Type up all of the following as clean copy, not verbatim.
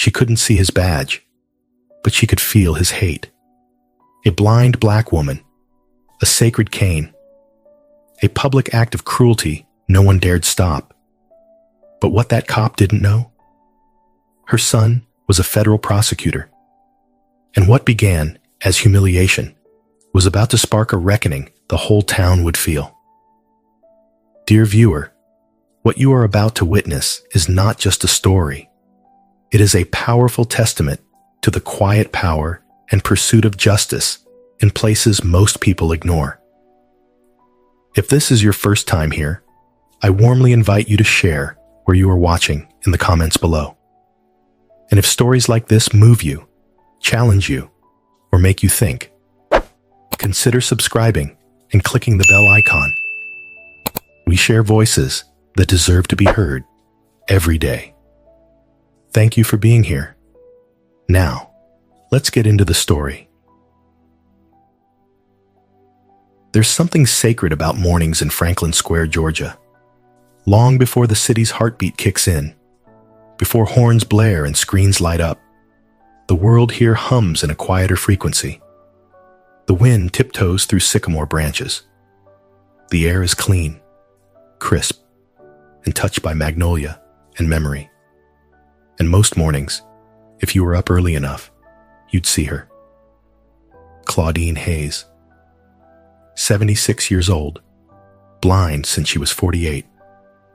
She couldn't see his badge, but she could feel his hate. A blind black woman, a sacred cane, a public act of cruelty no one dared stop. But what that cop didn't know? Her son was a federal prosecutor. And what began as humiliation was about to spark a reckoning the whole town would feel. Dear viewer, what you are about to witness is not just a story. It is a powerful testament to the quiet power and pursuit of justice in places most people ignore. If this is your first time here, I warmly invite you to share where you are watching in the comments below. And if stories like this move you, challenge you, or make you think, consider subscribing and clicking the bell icon. We share voices that deserve to be heard every day. Thank you for being here. Now, let's get into the story. There's something sacred about mornings in Franklin Square, Georgia. Long before the city's heartbeat kicks in, before horns blare and screens light up, the world here hums in a quieter frequency. The wind tiptoes through sycamore branches. The air is clean, crisp, and touched by magnolia and memory. And most mornings, if you were up early enough, you'd see her. Claudine Hayes. 76 years old, blind since she was 48,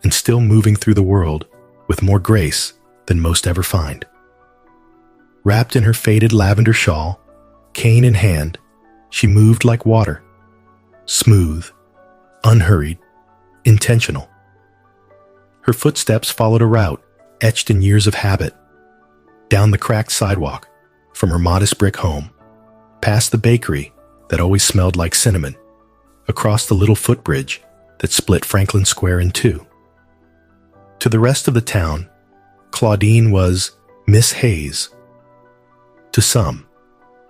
and still moving through the world with more grace than most ever find. Wrapped in her faded lavender shawl, cane in hand, she moved like water, smooth, unhurried, intentional. Her footsteps followed a route etched in years of habit, down the cracked sidewalk from her modest brick home, past the bakery that always smelled like cinnamon, across the little footbridge that split Franklin Square in two. To the rest of the town, Claudine was Miss Hayes. To some,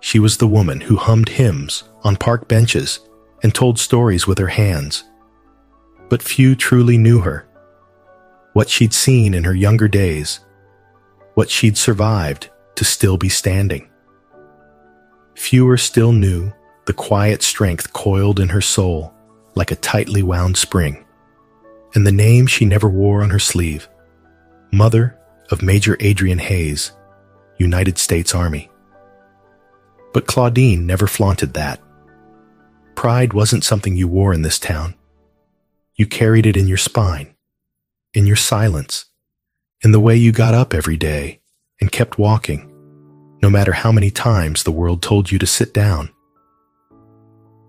she was the woman who hummed hymns on park benches and told stories with her hands. But few truly knew her. What she'd seen in her younger days, what she'd survived to still be standing. Fewer still knew the quiet strength coiled in her soul like a tightly wound spring, and the name she never wore on her sleeve, mother of Major Adrian Hayes, United States Army. But Claudine never flaunted that. Pride wasn't something you wore in this town. You carried it in your spine, in your silence, in the way you got up every day and kept walking, no matter how many times the world told you to sit down.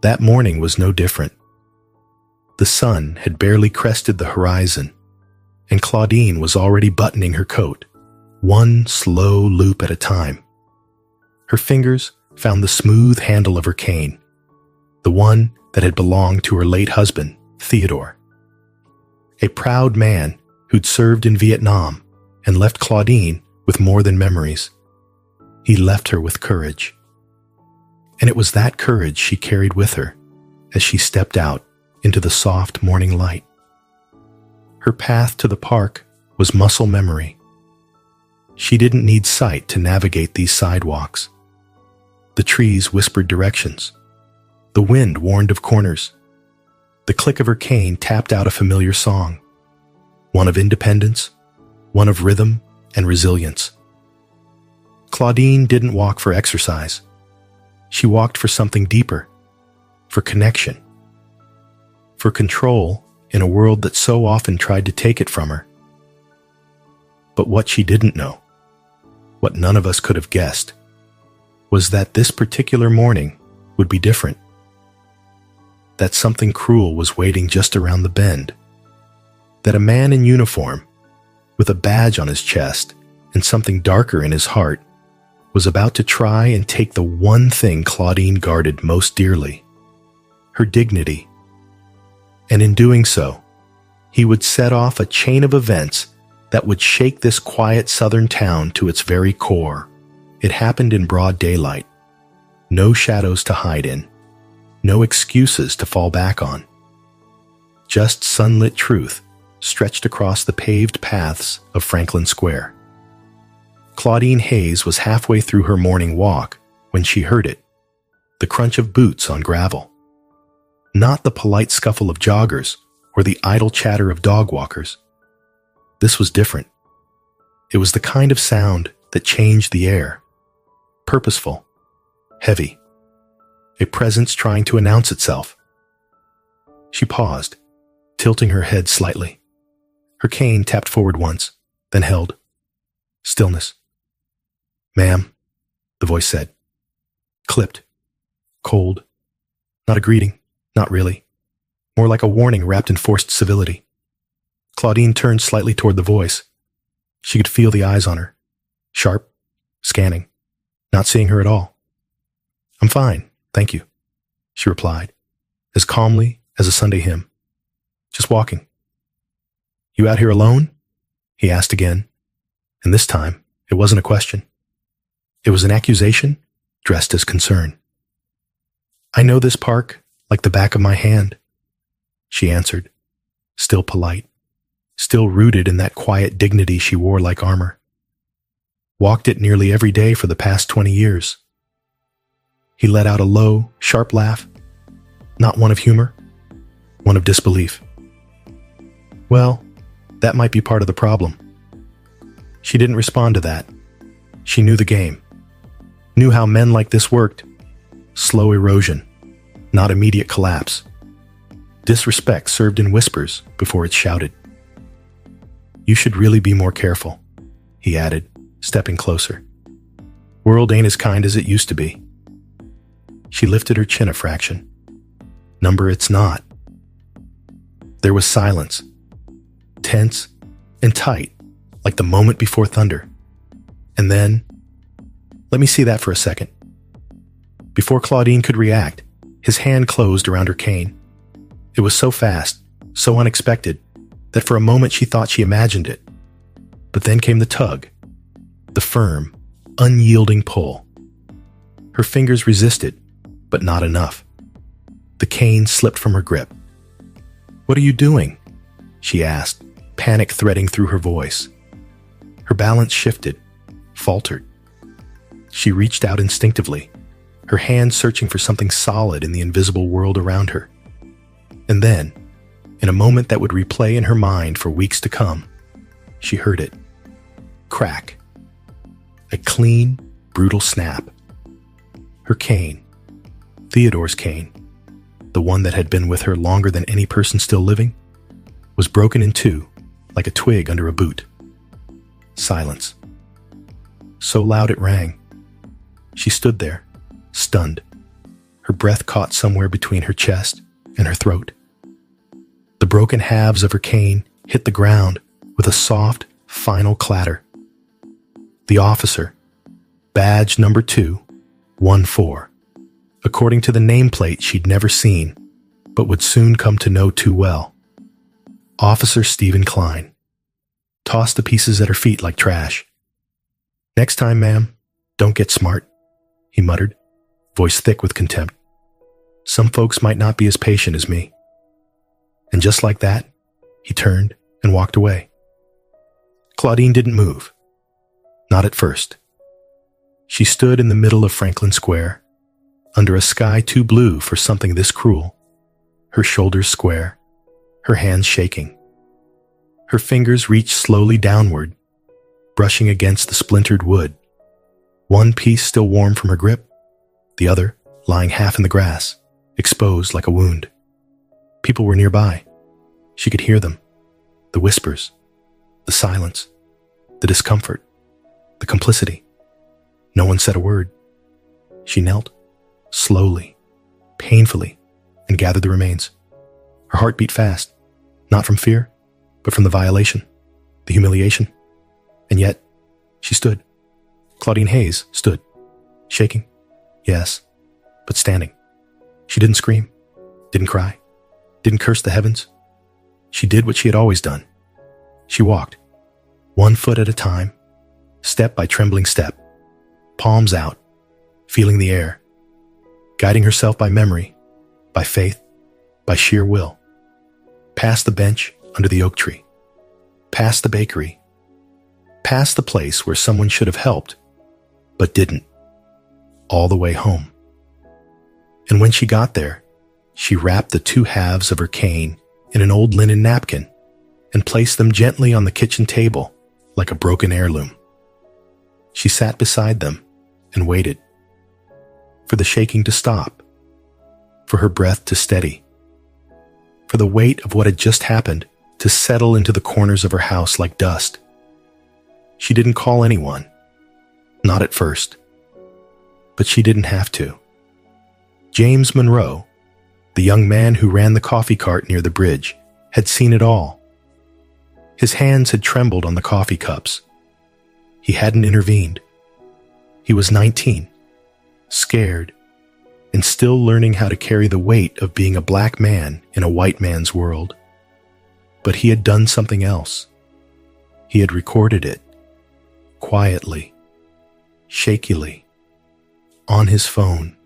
That morning was no different. The sun had barely crested the horizon, and Claudine was already buttoning her coat, one slow loop at a time. Her fingers found the smooth handle of her cane, the one that had belonged to her late husband, Theodore. A proud man who'd served in Vietnam and left Claudine with more than memories. He left her with courage. And it was that courage she carried with her as she stepped out into the soft morning light. Her path to the park was muscle memory. She didn't need sight to navigate these sidewalks. The trees whispered directions. The wind warned of corners. The click of her cane tapped out a familiar song, one of independence, one of rhythm and resilience. Claudine didn't walk for exercise. She walked for something deeper, for connection, for control in a world that so often tried to take it from her. But what she didn't know, what none of us could have guessed, was that this particular morning would be different. That something cruel was waiting just around the bend. That a man in uniform, with a badge on his chest and something darker in his heart, was about to try and take the one thing Claudine guarded most dearly, her dignity. And in doing so, he would set off a chain of events that would shake this quiet southern town to its very core. It happened in broad daylight. No shadows to hide in. No excuses to fall back on. Just sunlit truth stretched across the paved paths of Franklin Square. Claudine Hayes was halfway through her morning walk when she heard it, the crunch of boots on gravel. Not the polite scuffle of joggers or the idle chatter of dog walkers. This was different. It was the kind of sound that changed the air. Purposeful, heavy, a presence trying to announce itself. She paused, tilting her head slightly. Her cane tapped forward once, then held. Stillness. "Ma'am," the voice said. Clipped. Cold. Not a greeting, not really. More like a warning wrapped in forced civility. Claudine turned slightly toward the voice. She could feel the eyes on her. Sharp, scanning, not seeing her at all. "I'm fine, thank you," she replied, as calmly as a Sunday hymn. "Just walking." "You out here alone?" he asked again, and this time it wasn't a question. It was an accusation dressed as concern. "I know this park like the back of my hand," she answered, still polite, still rooted in that quiet dignity she wore like armor. "Walked it nearly every day for the past 20 years. He let out a low, sharp laugh, not one of humor, one of disbelief. "Well, that might be part of the problem." She didn't respond to that. She knew the game, knew how men like this worked. Slow erosion, not immediate collapse. Disrespect served in whispers before it's shouted. "You should really be more careful," he added, stepping closer. "World ain't as kind as it used to be." She lifted her chin a fraction. "Number it's not." There was silence, tense and tight, like the moment before thunder. And then, "Let me see that for a second." Before Claudine could react, his hand closed around her cane. It was so fast, so unexpected, that for a moment she thought she imagined it. But then came the tug, the firm, unyielding pull. Her fingers resisted, but not enough. The cane slipped from her grip. "What are you doing?" she asked, panic threading through her voice. Her balance shifted, faltered. She reached out instinctively, her hand searching for something solid in the invisible world around her. And then, in a moment that would replay in her mind for weeks to come, she heard it. Crack. A clean, brutal snap. Her cane, Theodore's cane, the one that had been with her longer than any person still living, was broken in two, like a twig under a boot. Silence. So loud it rang. She stood there, stunned, her breath caught somewhere between her chest and her throat. The broken halves of her cane hit the ground with a soft, final clatter. The officer, badge number 214, according to the nameplate she'd never seen, but would soon come to know too well. Officer Stephen Klein. Tossed the pieces at her feet like trash. "Next time, ma'am, don't get smart," he muttered, voice thick with contempt. "Some folks might not be as patient as me." And just like that, he turned and walked away. Claudine didn't move. Not at first. She stood in the middle of Franklin Square, under a sky too blue for something this cruel, her shoulders square, her hands shaking. Her fingers reached slowly downward, brushing against the splintered wood, one piece still warm from her grip, the other lying half in the grass, exposed like a wound. People were nearby. She could hear them, the whispers, the silence, the discomfort, the complicity. No one said a word. She knelt, slowly, painfully, and gathered the remains. Her heart beat fast, not from fear, but from the violation, the humiliation. And yet, she stood. Claudine Hayes stood, shaking, yes, but standing. She didn't scream, didn't cry, didn't curse the heavens. She did what she had always done. She walked, one foot at a time, step by trembling step, palms out, feeling the air, guiding herself by memory, by faith, by sheer will. Past the bench under the oak tree, past the bakery, past the place where someone should have helped, but didn't, all the way home. And when she got there, she wrapped the two halves of her cane in an old linen napkin and placed them gently on the kitchen table like a broken heirloom. She sat beside them and waited for the shaking to stop, for her breath to steady, for the weight of what had just happened to settle into the corners of her house like dust. She didn't call anyone, not at first, but she didn't have to. James Monroe, the young man who ran the coffee cart near the bridge, had seen it all. His hands had trembled on the coffee cups. He hadn't intervened. He was 19, scared, and still learning how to carry the weight of being a black man in a white man's world. But he had done something else. He had recorded it, quietly, shakily, on his phone.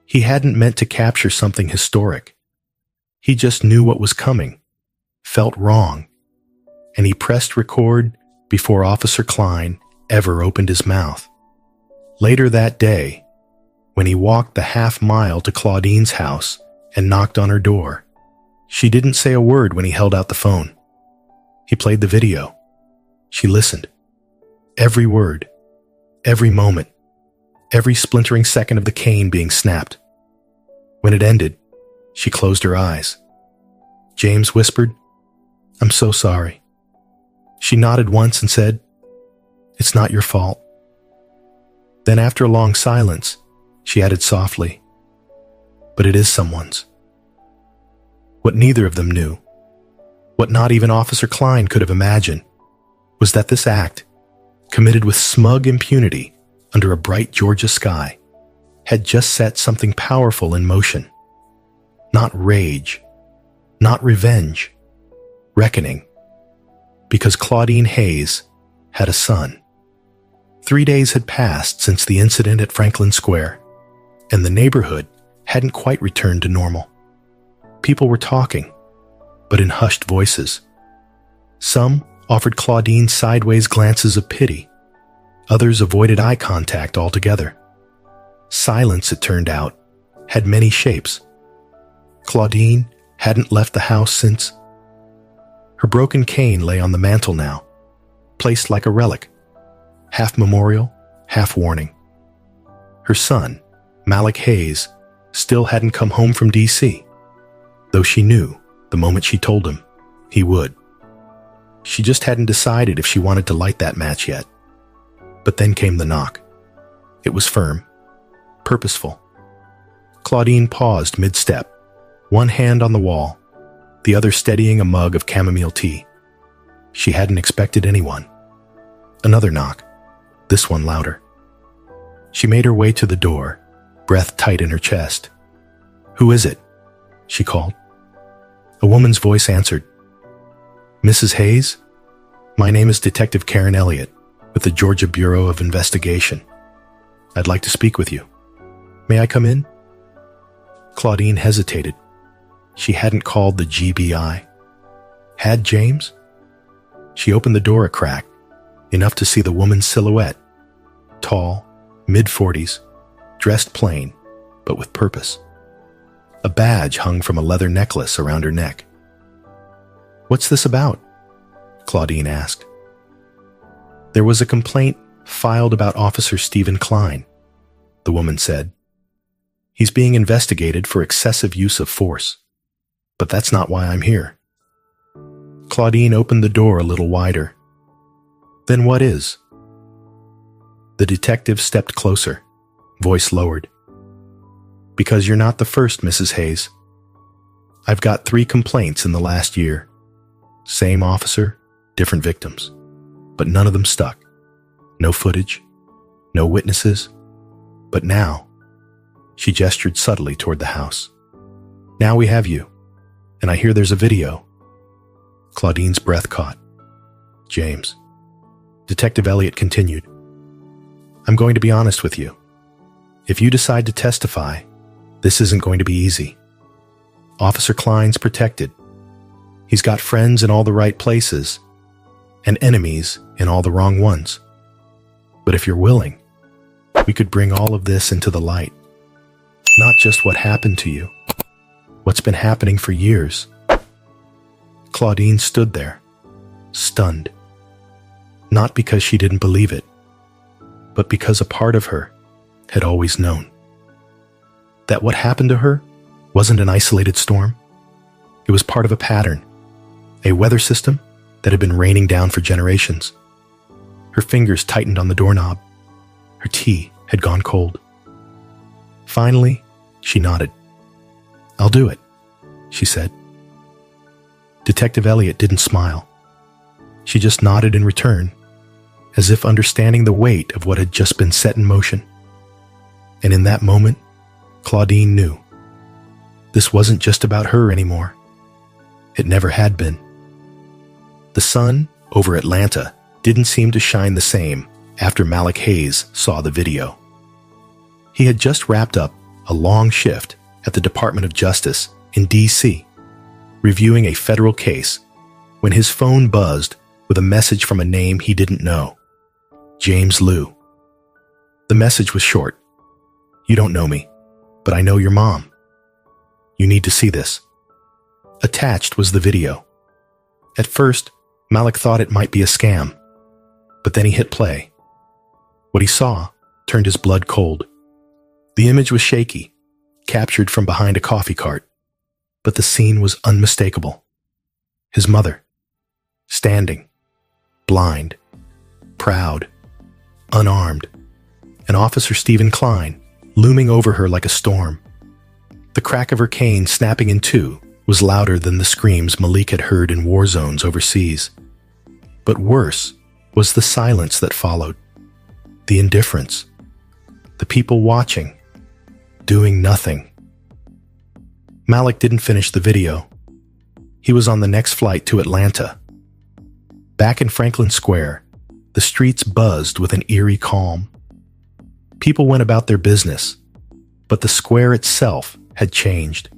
He hadn't meant to capture something historic. He just knew what was coming, felt wrong, and he pressed record before Officer Klein ever opened his mouth. Later that day, when he walked the half-mile to Claudine's house and knocked on her door, she didn't say a word when he held out the phone. He played the video. She listened. Every word, every moment, every splintering second of the cane being snapped. When it ended, she closed her eyes. James whispered, "I'm so sorry." She nodded once and said, "It's not your fault." Then after a long silence, she added softly, "But it is someone's." What neither of them knew, what not even Officer Klein could have imagined, was that this act, committed with smug impunity under a bright Georgia sky, had just set something powerful in motion. Not rage, not revenge, reckoning. Because Claudine Hayes had a son. 3 days had passed since the incident at Franklin Square, and the neighborhood hadn't quite returned to normal. People were talking, but in hushed voices. Some offered Claudine sideways glances of pity. Others avoided eye contact altogether. Silence, it turned out, had many shapes. Claudine hadn't left the house since. Her broken cane lay on the mantel now, placed like a relic, half memorial, half warning. Her son, Malik Hayes, still hadn't come home from D.C., though she knew, the moment she told him, he would. She just hadn't decided if she wanted to light that match yet. But then came the knock. It was firm, purposeful. Claudine paused mid-step, one hand on the wall, the other steadying a mug of chamomile tea. She hadn't expected anyone. Another knock, this one louder. She made her way to the door, breath tight in her chest. "Who is it?" she called. A woman's voice answered. "Mrs. Hayes? My name is Detective Karen Elliott with the Georgia Bureau of Investigation. I'd like to speak with you. May I come in?" Claudine hesitated. She hadn't called the GBI. Had James? She opened the door a crack, enough to see the woman's silhouette. Tall, mid-40s, dressed plain, but with purpose. A badge hung from a leather necklace around her neck. "What's this about?" Claudine asked. "There was a complaint filed about Officer Stephen Klein," the woman said. "He's being investigated for excessive use of force. But that's not why I'm here." Claudine opened the door a little wider. "Then what is?" The detective stepped closer, voice lowered. "Because you're not the first, Mrs. Hayes. I've got 3 complaints in the last year. Same officer, different victims. But none of them stuck. No footage, no witnesses. But now," she gestured subtly toward the house, "now we have you. And I hear there's a video." Claudine's breath caught. "James." Detective Elliott continued. "I'm going to be honest with you. If you decide to testify, this isn't going to be easy. Officer Klein's protected. He's got friends in all the right places. and enemies in all the wrong ones. But if you're willing, we could bring all of this into the light. Not just what happened to you, what's been happening for years. Claudine stood there, stunned. Not because she didn't believe it, but because a part of her had always known. That what happened to her wasn't an isolated storm. It was part of a pattern, a weather system that had been raining down for generations. Her fingers tightened on the doorknob. Her tea had gone cold. Finally, she nodded. "I'll do it," she said. Detective Elliot didn't smile. She just nodded in return, as if understanding the weight of what had just been set in motion. And in that moment, Claudine knew. This wasn't just about her anymore. It never had been. The sun over Atlanta didn't seem to shine the same after Malik Hayes saw the video. He had just wrapped up a long shift at the Department of Justice in D.C., reviewing a federal case, when his phone buzzed with a message from a name he didn't know. James Liu. The message was short. "You don't know me, but I know your mom. You need to see this." Attached was the video. At first, Malik thought it might be a scam, but then he hit play. What he saw turned his blood cold. The image was shaky, captured from behind a coffee cart, but the scene was unmistakable. His mother, standing, blind, proud, unarmed, and Officer Stephen Klein looming over her like a storm. The crack of her cane snapping in two was louder than the screams Malik had heard in war zones overseas. But worse was the silence that followed, the indifference, the people watching, doing nothing. Malik didn't finish the video. He was on the next flight to Atlanta. Back in Franklin Square, the streets buzzed with an eerie calm. People went about their business, but the square itself had changed.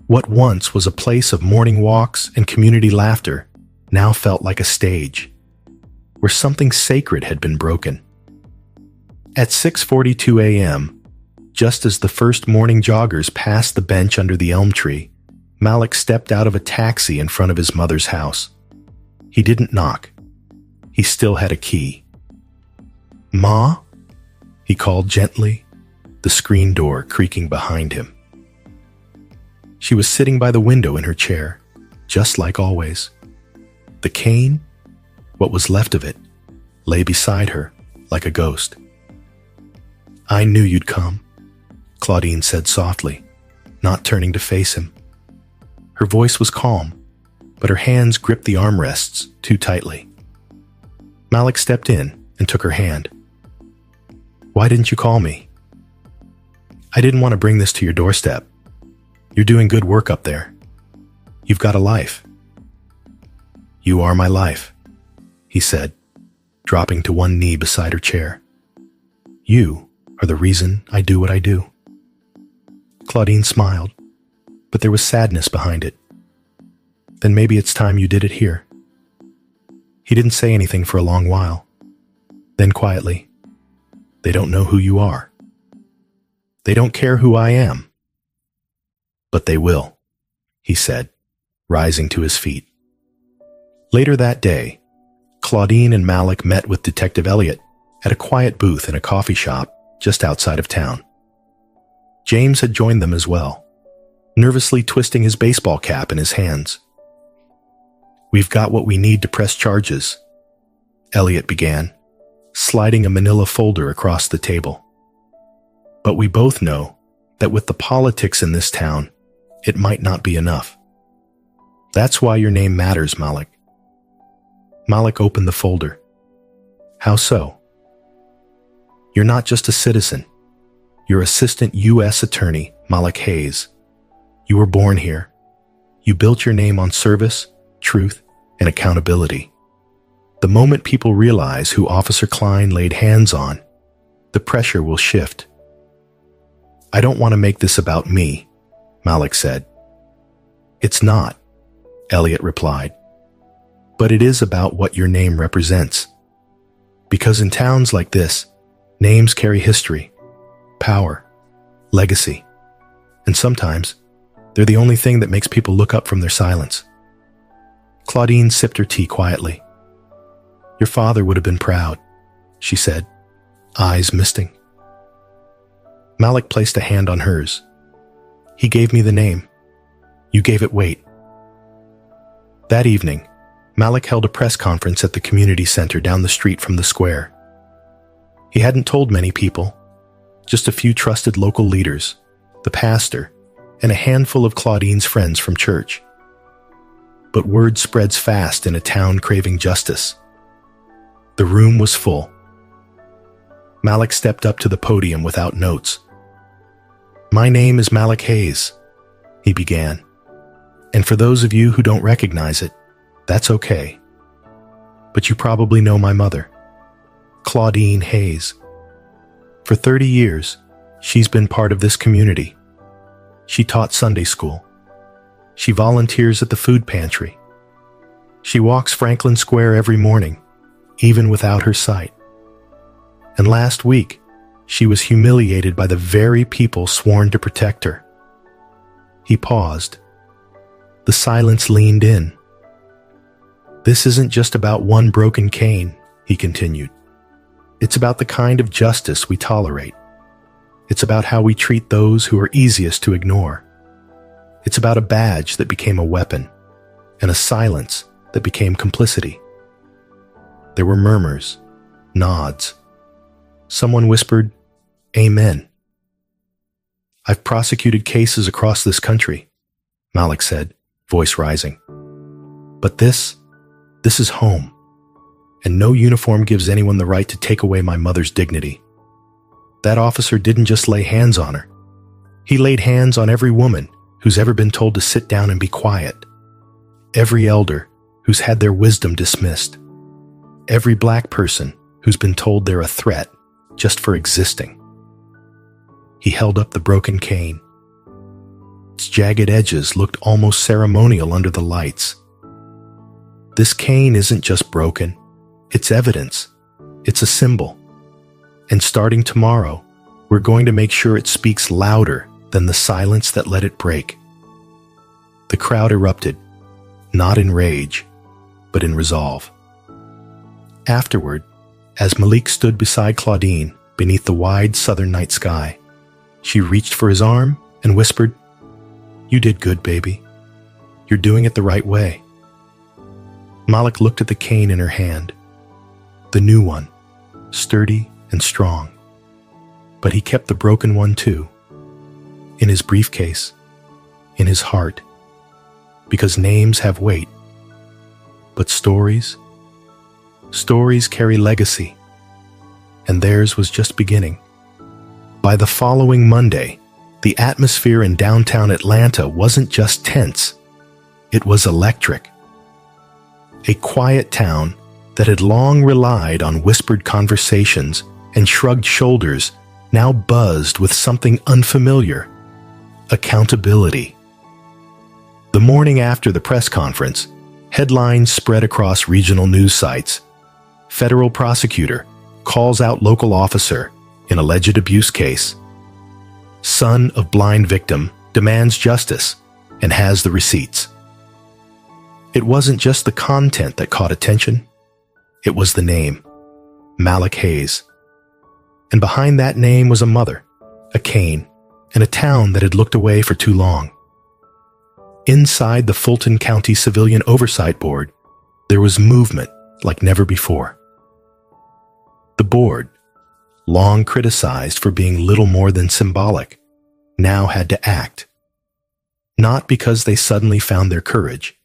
What once was a place of morning walks and community laughter now felt like a stage, where something sacred had been broken. At 6:42 a.m., just as the first morning joggers passed the bench under the elm tree, Malik stepped out of a taxi in front of his mother's house. He didn't knock. He still had a key. "Ma?" he called gently, the screen door creaking behind him. She was sitting by the window in her chair, just like always. The cane, what was left of it, lay beside her like a ghost. "I knew you'd come," Claudine said softly, not turning to face him. Her voice was calm, but her hands gripped the armrests too tightly. Malik stepped in and took her hand. "Why didn't you call me?" "I didn't want to bring this to your doorstep. You're doing good work up there. You've got a life." "You are my life," he said, dropping to one knee beside her chair. "You are the reason I do what I do." Claudine smiled, but there was sadness behind it. "Then maybe it's time you did it here." He didn't say anything for a long while. Then quietly, "They don't know who you are. They don't care who I am. But they will," he said, rising to his feet. Later that day, Claudine and Malik met with Detective Elliot at a quiet booth in a coffee shop just outside of town. James had joined them as well, nervously twisting his baseball cap in his hands. "We've got what we need to press charges," Elliot began, sliding a manila folder across the table. "But we both know that with the politics in this town, it might not be enough. That's why your name matters, Malik." Malik opened the folder. "How so?" "You're not just a citizen. You're Assistant U.S. Attorney Malik Hayes. You were born here. You built your name on service, truth, and accountability. The moment people realize who Officer Klein laid hands on, the pressure will shift." "I don't want to make this about me," Malik said. "It's not," Elliot replied. But it is about what your name represents. Because in towns like this, names carry history, power, legacy, and sometimes they're the only thing that makes people look up from their silence. Claudine sipped her tea quietly. "Your father would have been proud," she said, eyes misting. Malik placed a hand on hers. "He gave me the name. You gave it weight." That evening, Malik held a press conference at the community center down the street from the square. He hadn't told many people, just a few trusted local leaders, the pastor, and a handful of Claudine's friends from church. But word spreads fast in a town craving justice. The room was full. Malik stepped up to the podium without notes. "My name is Malik Hayes," he began. "And for those of you who don't recognize it, that's okay. But you probably know my mother, Claudine Hayes. For 30 years, she's been part of this community. She taught Sunday school. She volunteers at the food pantry. She walks Franklin Square every morning, even without her sight. And last week, she was humiliated by the very people sworn to protect her." He paused. The silence leaned in. "This isn't just about one broken cane," he continued. "It's about the kind of justice we tolerate. It's about how we treat those who are easiest to ignore. It's about a badge that became a weapon, and a silence that became complicity." There were murmurs, nods. Someone whispered, "Amen." "I've prosecuted cases across this country," Malik said, voice rising. "But this is home, and no uniform gives anyone the right to take away my mother's dignity. That officer didn't just lay hands on her. He laid hands on every woman who's ever been told to sit down and be quiet, every elder who's had their wisdom dismissed, every black person who's been told they're a threat just for existing." He held up the broken cane. Its jagged edges looked almost ceremonial under the lights. "This cane isn't just broken. It's evidence. It's a symbol. And starting tomorrow, we're going to make sure it speaks louder than the silence that let it break." The crowd erupted, not in rage, but in resolve. Afterward, as Malik stood beside Claudine beneath the wide southern night sky, she reached for his arm and whispered, "You did good, baby. You're doing it the right way." Malik looked at the cane in her hand, the new one, sturdy and strong. But he kept the broken one too, in his briefcase, in his heart, because names have weight. But stories carry legacy, and theirs was just beginning. By the following Monday, the atmosphere in downtown Atlanta wasn't just tense, it was electric. A quiet town that had long relied on whispered conversations and shrugged shoulders now buzzed with something unfamiliar: accountability. The morning after the press conference, headlines spread across regional news sites. Federal prosecutor calls out local officer in alleged abuse case. Son of blind victim demands justice and has the receipts. It wasn't just the content that caught attention. It was the name, Malik Hayes. And behind that name was a mother, a cane, and a town that had looked away for too long. Inside the Fulton County Civilian Oversight Board, there was movement like never before. The board, long criticized for being little more than symbolic, now had to act. Not because they suddenly found their courage,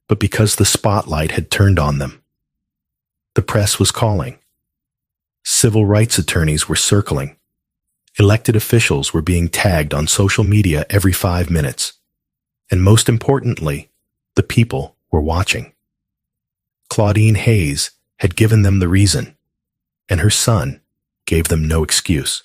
but because the spotlight had turned on them. The press was calling. Civil rights attorneys were circling. Elected officials were being tagged on social media every 5 minutes. And most importantly, the people were watching. Claudine Hayes had given them the reason, and her son gave them no excuse.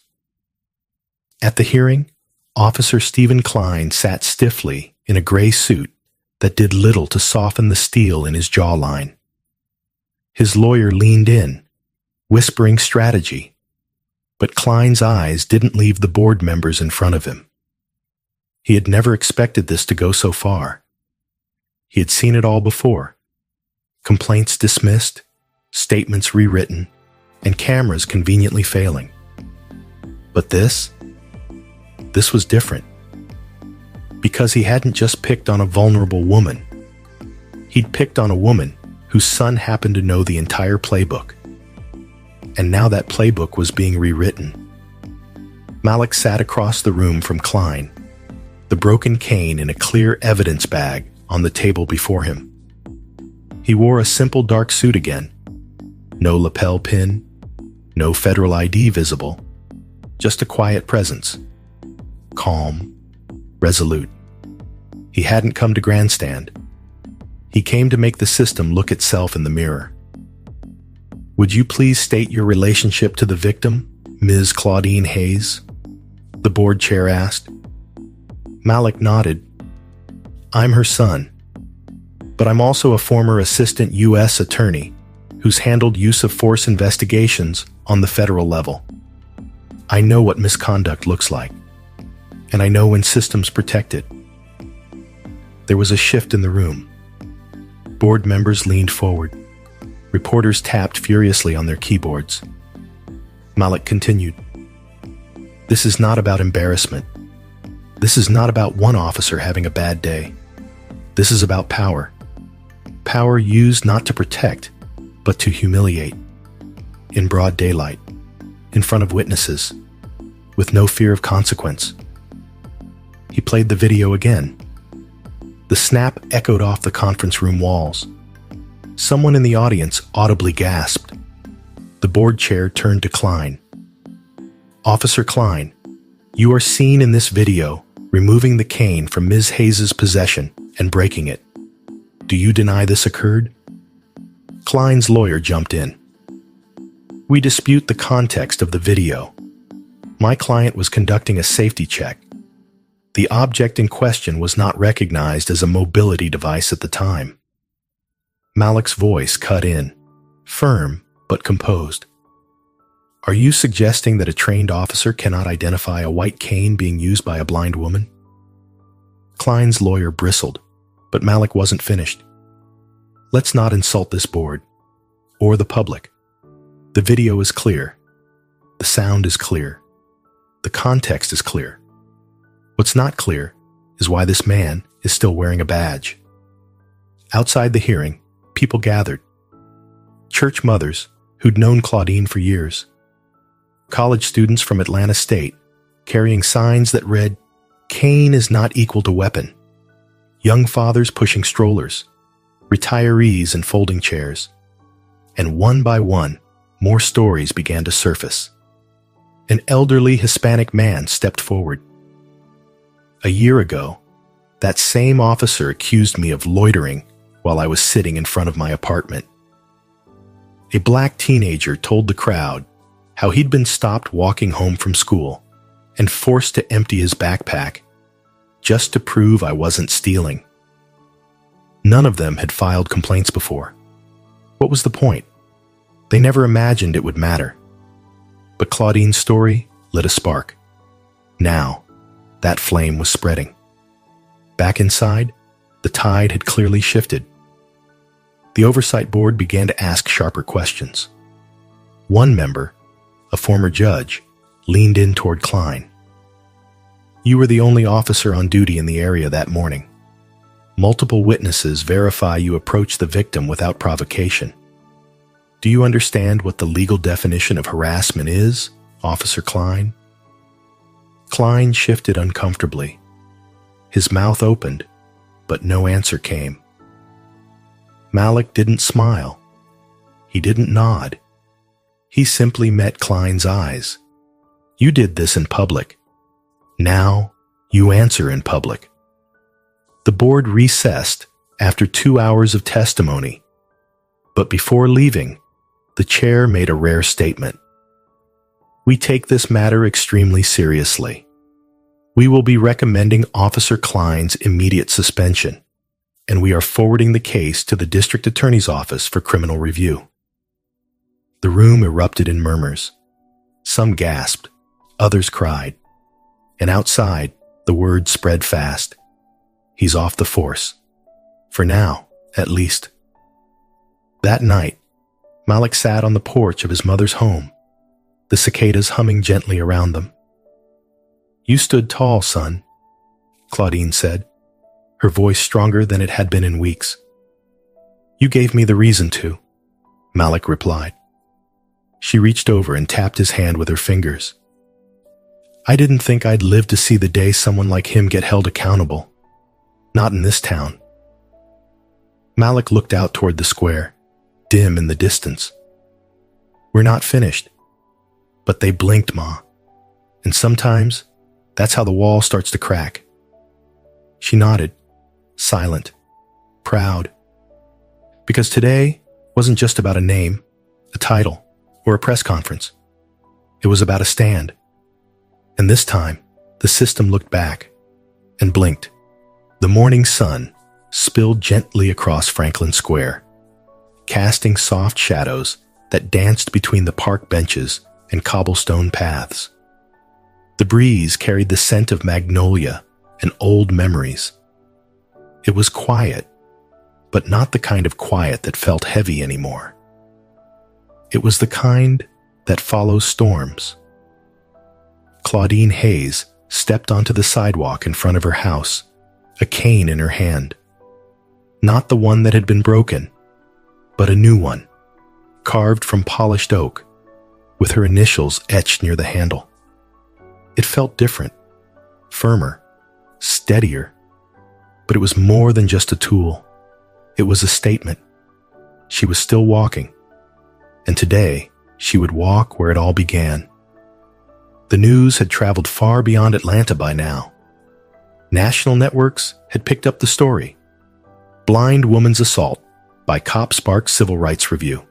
At the hearing, Officer Stephen Klein sat stiffly in a gray suit that did little to soften the steel in his jawline. His lawyer leaned in, whispering strategy, but Klein's eyes didn't leave the board members in front of him. He had never expected this to go so far. He had seen it all before. Complaints dismissed, statements rewritten, and cameras conveniently failing. But this was different. Because he hadn't just picked on a vulnerable woman. He'd picked on a woman whose son happened to know the entire playbook. And now that playbook was being rewritten. Malik sat across the room from Klein, the broken cane in a clear evidence bag on the table before him. He wore a simple dark suit again. No lapel pin, no federal ID visible, just a quiet presence. Calm, resolute. He hadn't come to grandstand. He came to make the system look itself in the mirror. "Would you please state your relationship to the victim, Ms. Claudine Hayes?" the board chair asked. Malik nodded. "I'm her son, but I'm also a former assistant U.S. attorney who's handled use of force investigations on the federal level. I know what misconduct looks like, and I know when systems protect it." There was a shift in the room. Board members leaned forward. Reporters tapped furiously on their keyboards. Malik continued, "This is not about embarrassment. This is not about one officer having a bad day. This is about power. Power used not to protect, but to humiliate. In broad daylight, in front of witnesses, with no fear of consequence." He played the video again. The snap echoed off the conference room walls. Someone in the audience audibly gasped. The board chair turned to Klein. "Officer Klein, you are seen in this video removing the cane from Ms. Hayes' possession and breaking it. Do you deny this occurred?" Klein's lawyer jumped in. "We dispute the context of the video. My client was conducting a safety check. The object in question was not recognized as a mobility device at the time." Malik's voice cut in, firm but composed. "Are you suggesting that a trained officer cannot identify a white cane being used by a blind woman?" Klein's lawyer bristled, but Malik wasn't finished. "Let's not insult this board, or the public. The video is clear. The sound is clear. The context is clear. What's not clear is why this man is still wearing a badge." Outside the hearing, people gathered. Church mothers who'd known Claudine for years. College students from Atlanta State carrying signs that read, "Cane is not equal to weapon." Young fathers pushing strollers. Retirees in folding chairs. And one by one, more stories began to surface. An elderly Hispanic man stepped forward. "A year ago, that same officer accused me of loitering while I was sitting in front of my apartment." A black teenager told the crowd how he'd been stopped walking home from school and forced to empty his backpack just to prove I wasn't stealing. None of them had filed complaints before. What was the point? They never imagined it would matter. But Claudine's story lit a spark. Now, that flame was spreading. Back inside, the tide had clearly shifted. The oversight board began to ask sharper questions. One member, a former judge, leaned in toward Klein. "You were the only officer on duty in the area that morning. Multiple witnesses verify you approached the victim without provocation. Do you understand what the legal definition of harassment is, Officer Klein?" Klein shifted uncomfortably. His mouth opened, but no answer came. Malik didn't smile. He didn't nod. He simply met Klein's eyes. "You did this in public. Now you answer in public." The board recessed after 2 hours of testimony, but before leaving, the chair made a rare statement. "We take this matter extremely seriously. We will be recommending Officer Klein's immediate suspension, and we are forwarding the case to the District Attorney's Office for criminal review." The room erupted in murmurs. Some gasped, others cried, and outside, the word spread fast. He's off the force. For now, at least. That night, Malik sat on the porch of his mother's home, the cicadas humming gently around them. "You stood tall, son," Claudine said, her voice stronger than it had been in weeks. "You gave me the reason to," Malik replied. She reached over and tapped his hand with her fingers. "I didn't think I'd live to see the day someone like him get held accountable. Not in this town." Malik looked out toward the square, dim in the distance. "We're not finished." But they blinked, Ma. And sometimes, that's how the wall starts to crack. She nodded, silent, proud. Because today wasn't just about a name, a title, or a press conference. It was about a stand. And this time, the system looked back and blinked. The morning sun spilled gently across Franklin Square, casting soft shadows that danced between the park benches and cobblestone paths. The breeze carried the scent of magnolia and old memories. It was quiet, but not the kind of quiet that felt heavy anymore. It was the kind that follows storms. Claudine Hayes stepped onto the sidewalk in front of her house, a cane in her hand. Not the one that had been broken, but a new one, carved from polished oak, with her initials etched near the handle. It felt different, firmer, steadier, but it was more than just a tool. It was a statement. She was still walking, and today she would walk where it all began. The news had traveled far beyond Atlanta by now. National networks had picked up the story. Blind Woman's Assault by Cop Sparks Civil Rights Review.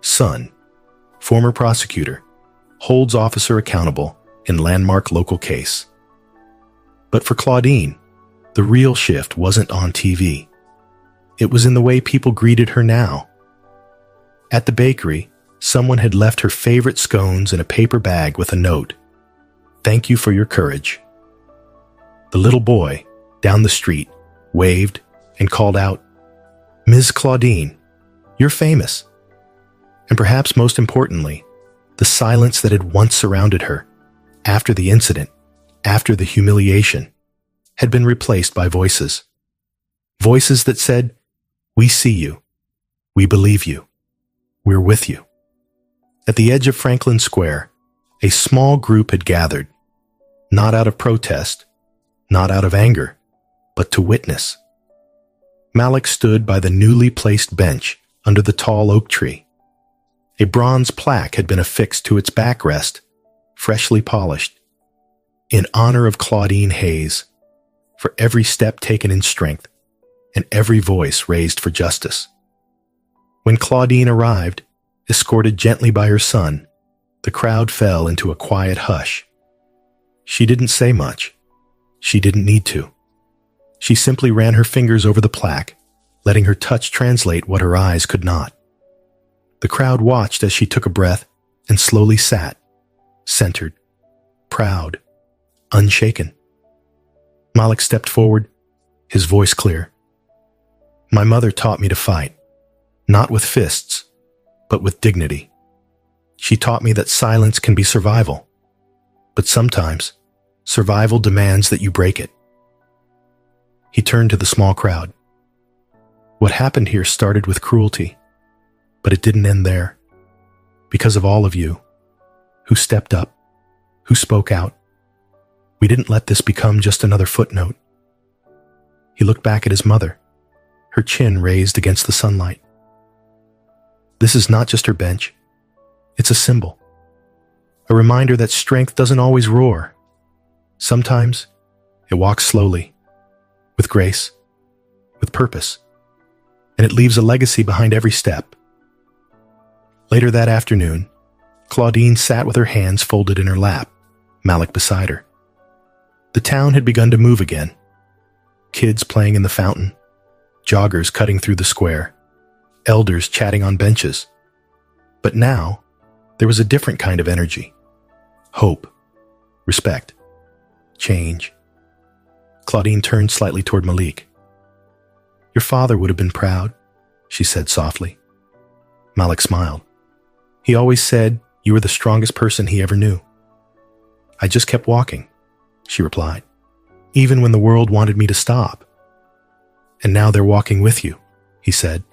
Son, former prosecutor, holds officer accountable in landmark local case. But for Claudine, the real shift wasn't on TV. It was in the way people greeted her now. At the bakery, someone had left her favorite scones in a paper bag with a note. "Thank you for your courage." The little boy, down the street, waved and called out, "Ms. Claudine, you're famous." And perhaps most importantly, the silence that had once surrounded her, after the incident, after the humiliation, had been replaced by voices. Voices that said, "We see you. We believe you. We're with you." At the edge of Franklin Square, a small group had gathered, not out of protest, not out of anger, but to witness. Malik stood by the newly placed bench under the tall oak tree. A bronze plaque had been affixed to its backrest, freshly polished, in honor of Claudine Hayes, for every step taken in strength and every voice raised for justice. When Claudine arrived, escorted gently by her son, the crowd fell into a quiet hush. She didn't say much. She didn't need to. She simply ran her fingers over the plaque, letting her touch translate what her eyes could not. The crowd watched as she took a breath and slowly sat, centered, proud, unshaken. Malik stepped forward, his voice clear. "My mother taught me to fight, not with fists, but with dignity. She taught me that silence can be survival, but sometimes survival demands that you break it." He turned to the small crowd. "What happened here started with cruelty, but it didn't end there. Because of all of you, who stepped up, who spoke out, we didn't let this become just another footnote." He looked back at his mother, her chin raised against the sunlight. This is not just her bench. It's a symbol. A reminder that strength doesn't always roar. Sometimes it walks slowly, with grace, with purpose, and it leaves a legacy behind every step. Later that afternoon, Claudine sat with her hands folded in her lap, Malik beside her. The town had begun to move again. Kids playing in the fountain, joggers cutting through the square, elders chatting on benches. But now, there was a different kind of energy. Hope, respect, change. Claudine turned slightly toward Malik. "Your father would have been proud," she said softly. Malik smiled. "He always said you were the strongest person he ever knew." "I just kept walking," she replied, "even when the world wanted me to stop." "And now they're walking with you," he said.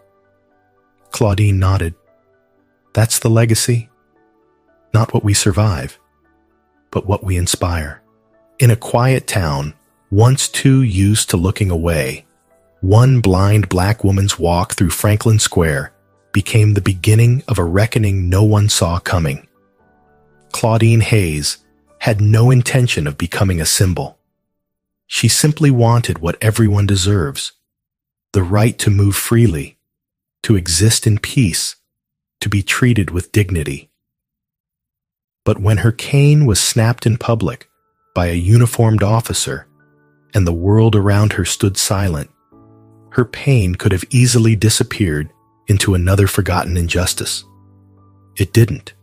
Claudine nodded. "That's the legacy. Not what we survive, but what we inspire." In a quiet town, once too used to looking away, one blind black woman's walk through Franklin Square became the beginning of a reckoning no one saw coming. Claudine Hayes had no intention of becoming a symbol. She simply wanted what everyone deserves: the right to move freely, to exist in peace, to be treated with dignity. But when her cane was snapped in public by a uniformed officer and the world around her stood silent, her pain could have easily disappeared into another forgotten injustice. It didn't,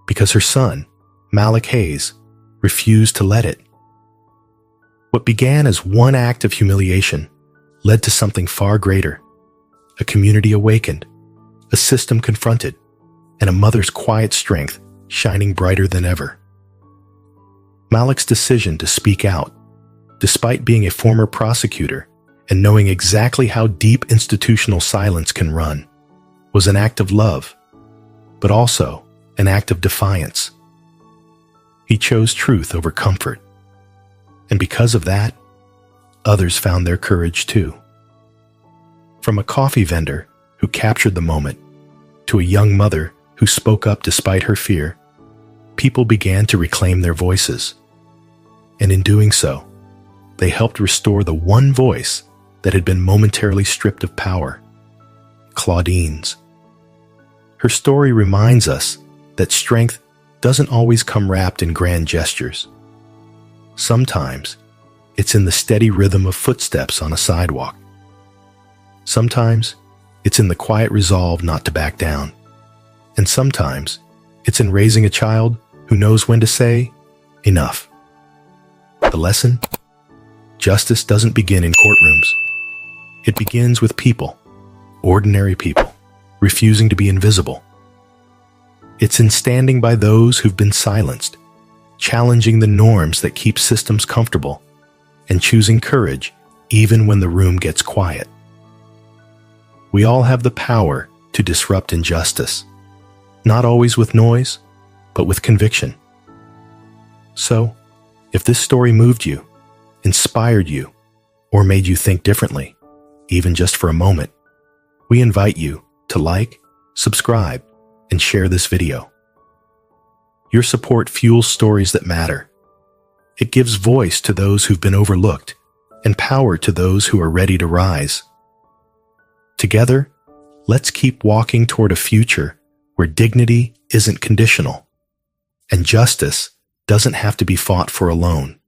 because her son, Malik Hayes, refused to let it. What began as one act of humiliation led to something far greater: a community awakened, a system confronted, and a mother's quiet strength shining brighter than ever. Malik's decision to speak out, despite being a former prosecutor and knowing exactly how deep institutional silence can run, was an act of love, but also an act of defiance. He chose truth over comfort, and because of that, others found their courage too. From a coffee vendor who captured the moment to a young mother who spoke up despite her fear, people began to reclaim their voices. And in doing so, they helped restore the one voice that had been momentarily stripped of power: Claudine's. Her story reminds us that strength doesn't always come wrapped in grand gestures. Sometimes, it's in the steady rhythm of footsteps on a sidewalk. Sometimes, it's in the quiet resolve not to back down. And sometimes, it's in raising a child who knows when to say, "Enough." The lesson? Justice doesn't begin in courtrooms. It begins with people, ordinary people, refusing to be invisible. It's in standing by those who've been silenced, challenging the norms that keep systems comfortable, and choosing courage even when the room gets quiet. We all have the power to disrupt injustice, not always with noise, but with conviction. So, if this story moved you, inspired you, or made you think differently, even just for a moment, we invite you to like, subscribe, and share this video. Your support fuels stories that matter. It gives voice to those who've been overlooked and power to those who are ready to rise. Together, let's keep walking toward a future where dignity isn't conditional and justice doesn't have to be fought for alone.